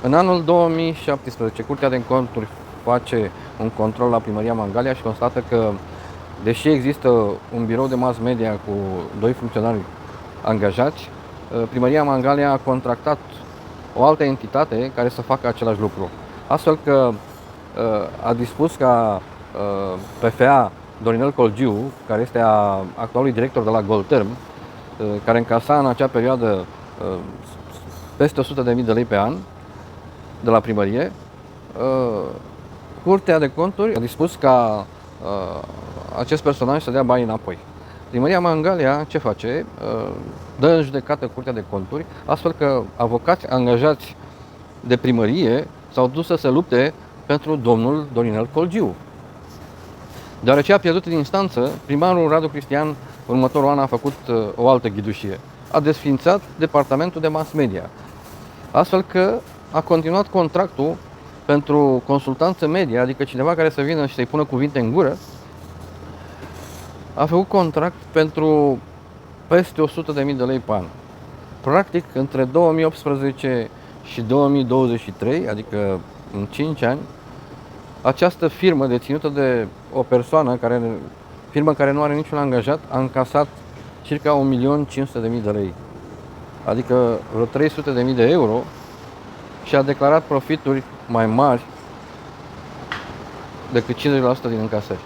În anul 2017, Curtea de Conturi face un control la Primăria Mangalia și constată că, deși există un birou de mass media cu 2 funcționari angajați, Primăria Mangalia a contractat o altă entitate care să facă același lucru. Astfel că a dispus ca PFA Dorinel Colgiu, care este actualul director de la Golterm, care încasa în acea perioadă peste 100.000 de lei pe an de la primărie, Curtea de Conturi a dispus ca acest personaj să dea bani înapoi. Primăria Mangalia ce face? Dă în judecată Curtea de Conturi, astfel că avocați angajați de primărie s-au dus să se lupte pentru domnul Dorinel Colgiu. Deoarece a pierdut în instanță, primarul Radu Cristian următorul an a făcut o altă ghidușie. A desființat departamentul de mass media. Astfel că a continuat contractul pentru consultanță media, adică cineva care să vină și să-i pună cuvinte în gură, a făcut contract pentru peste 100.000 de lei pe an. Practic, între 2018 și 2023, adică în 5 ani, această firmă deținută de o persoană, firmă care nu are niciun angajat, a încasat circa 1.500.000 de lei, adică vreo 300.000 de euro, și a declarat profituri mai mari decât 50% din încasări.